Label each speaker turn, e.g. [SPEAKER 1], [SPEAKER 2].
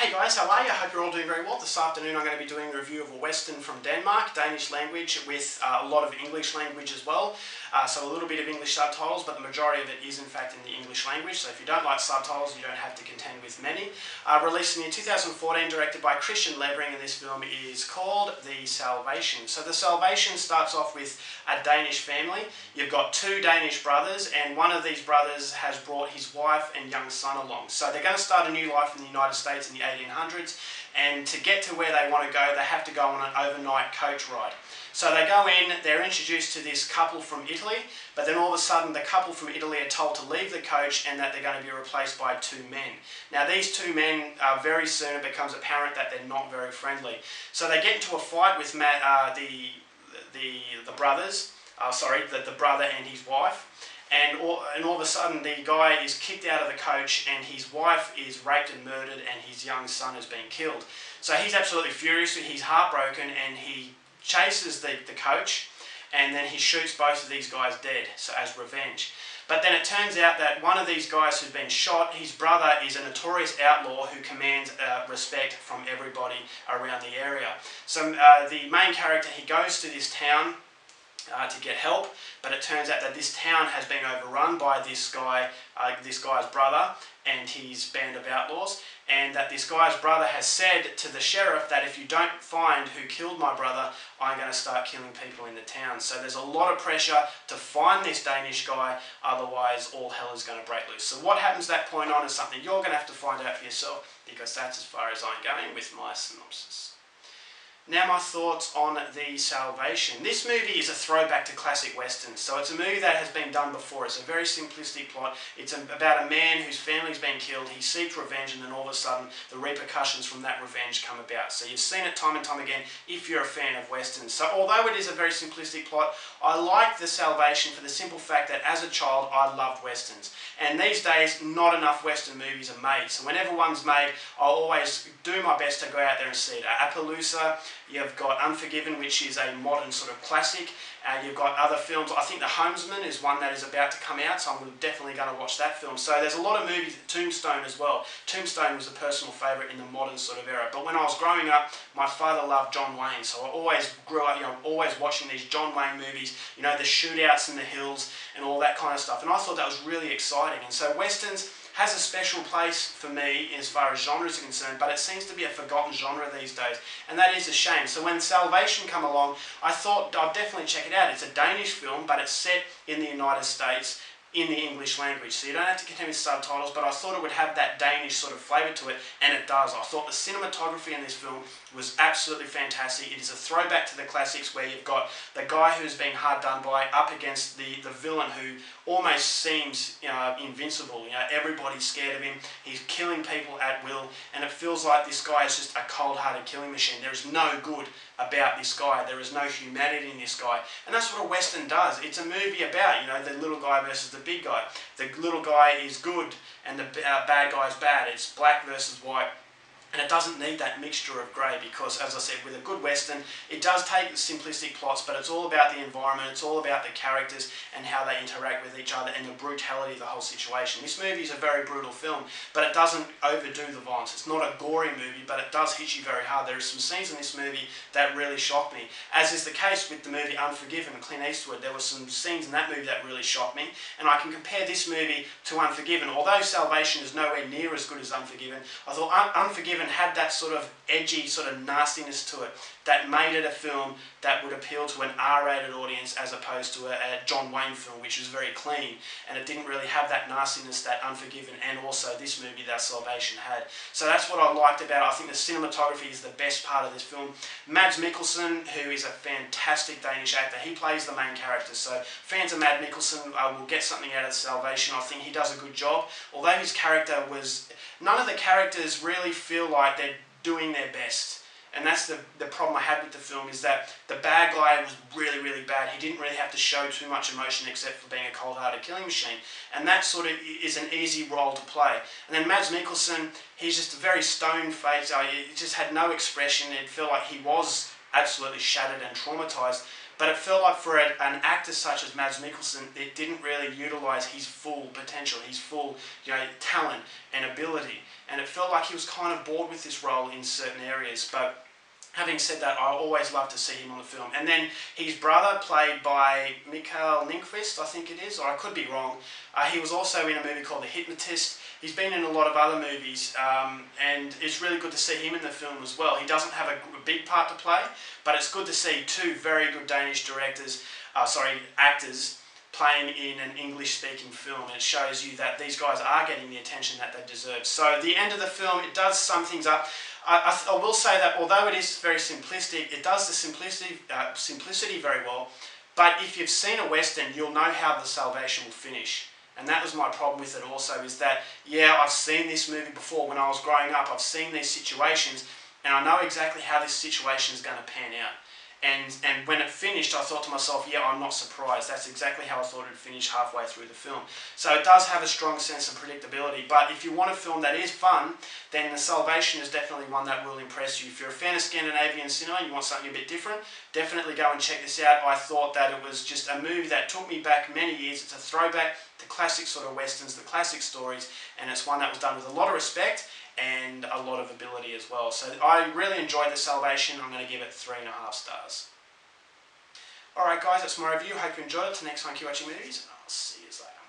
[SPEAKER 1] Hey guys, how are you? I hope you're all doing very well. This afternoon I'm going to be doing a review of a Western from Denmark, Danish language with a lot of English language as well. So a little bit of English subtitles, but the majority of it is in fact in the English language. So if you don't like subtitles, you don't have to contend with many. Released in 2014, directed by Christian Levering, and this film is called The Salvation. So The Salvation starts off with a Danish family. You've got two Danish brothers, and one of these brothers has brought his wife and young son along. So they're going to start a new life in the United States in the 1800s, and to get to where they want to go, they have to go on an overnight coach ride. So they go in, they're introduced to this couple from Italy, but then all of a sudden the couple from Italy are told to leave the coach and that they're going to be replaced by two men. Now these two men, very soon it becomes apparent that they're not very friendly. So they get into a fight with the brothers, the brother and his wife. And all of a sudden the guy is kicked out of the coach and his wife is raped and murdered and his young son has been killed. So he's absolutely furious, he's heartbroken, and he chases the coach, and then he shoots both of these guys dead, so as revenge. But then it turns out that one of these guys who's been shot, his brother is a notorious outlaw who commands respect from everybody around the area. So the main character, he goes to this town to get help, but it turns out that this town has been overrun by this guy's brother and his band of outlaws, and that this guy's brother has said to the sheriff that if you don't find who killed my brother, I'm going to start killing people in the town. So there's a lot of pressure to find this Danish guy, otherwise all hell is going to break loose. So what happens at that point on is something you're going to have to find out for yourself, because that's as far as I'm going with my synopsis. Now my thoughts on The Salvation. This movie is a throwback to classic westerns. So it's a movie that has been done before. It's a very simplistic plot. It's about a man whose family's been killed. He seeks revenge, and then all of a sudden the repercussions from that revenge come about. So you've seen it time and time again if you're a fan of westerns. So although it is a very simplistic plot, I like The Salvation for the simple fact that as a child I loved westerns. And these days not enough western movies are made. So whenever one's made, I'll always do my best to go out there and see it. Appaloosa, you've got Unforgiven, which is a modern sort of classic. You've got other films. I think The Homesman is one that is about to come out, so I'm definitely going to watch that film. So there's a lot of movies. Tombstone as well. Tombstone was a personal favourite in the modern sort of era. But when I was growing up, my father loved John Wayne, so I always grew up, always watching these John Wayne movies, the shootouts in the hills and all that kind of stuff. And I thought that was really exciting. And so westerns has a special place for me as far as genres are concerned, but it seems to be a forgotten genre these days, and that is a shame. So when Salvation come along, I thought I'd definitely check it out. It's a Danish film, but it's set in the United States in the English language, so you don't have to contend with subtitles, but I thought it would have that Danish sort of flavour to it, and it does. I thought the cinematography in this film was absolutely fantastic. It is a throwback to the classics, where you've got the guy who's been hard done by up against the villain who almost seems invincible. Everybody's scared of him. He's killing people at will, and it feels like this guy is just a cold-hearted killing machine. There is no good about this guy. There is no humanity in this guy, and that's what a western does. It's a movie about the little guy versus the big guy. The little guy is good and the bad guy is bad. It's black versus white. And it doesn't need that mixture of grey, because, as I said, with a good western, it does take the simplistic plots, but it's all about the environment, it's all about the characters and how they interact with each other and the brutality of the whole situation. This movie is a very brutal film, but it doesn't overdo the violence. It's not a gory movie, but it does hit you very hard. There are some scenes in this movie that really shocked me, as is the case with the movie Unforgiven, Clint Eastwood. There were some scenes in that movie that really shocked me, and I can compare this movie to Unforgiven. Although Salvation is nowhere near as good as Unforgiven, I thought Unforgiven had that sort of edgy sort of nastiness to it that made it a film that would appeal to an R-rated audience, as opposed to a John Wayne film, which was very clean, and it didn't really have that nastiness that Unforgiven and also this movie, The Salvation, had. So that's what I liked about it. I think the cinematography is the best part of this film. Mads Mikkelsen, who is a fantastic Danish actor, he plays the main character, so fans of Mads Mikkelsen will get something out of Salvation. I think he does a good job. Although his character was... None of the characters really feel like they're doing their best. And that's the problem I had with the film, is that the bad guy was really, really bad. He didn't really have to show too much emotion except for being a cold-hearted killing machine. And that sort of is an easy role to play. And then Mads Mikkelsen, he's just a very stone-faced, he just had no expression. It felt like he was absolutely shattered and traumatised. but it felt like for an actor such as Mads Mikkelsen, it didn't really utilise his full potential, his full talent and ability, and it felt like he was kind of bored with this role in certain areas. But having said that, I always love to see him on the film. And then his brother, played by Mikkel Lindqvist, I think it is, or I could be wrong, he was also in a movie called The Hypnotist. He's been in a lot of other movies, and it's really good to see him in the film as well. He doesn't have a big part to play, but it's good to see two very good Danish actors playing in an English-speaking film. And it shows you that these guys are getting the attention that they deserve. So the end of the film, it does sum things up. I will say that although it is very simplistic, it does the simplicity very well. But if you've seen a Western, you'll know how the salvation will finish. And that was my problem with it also, is that, yeah, I've seen this movie before when I was growing up. I've seen these situations, and I know exactly how this situation is going to pan out. And when it finished, I thought to myself, yeah, I'm not surprised. That's exactly how I thought it would finish halfway through the film. So it does have a strong sense of predictability. But if you want a film that is fun, then The Salvation is definitely one that will impress you. If you're a fan of Scandinavian cinema, you want something a bit different, definitely go and check this out. I thought that it was just a movie that took me back many years. It's a throwback to classic sort of Westerns, the classic stories, and it's one that was done with a lot of respect and a lot of ability as well. So I really enjoyed The Salvation. I'm going to give it 3.5 stars. Alright guys, that's my review. Hope you enjoyed it. Till next time, keep watching movies, and I'll see you later.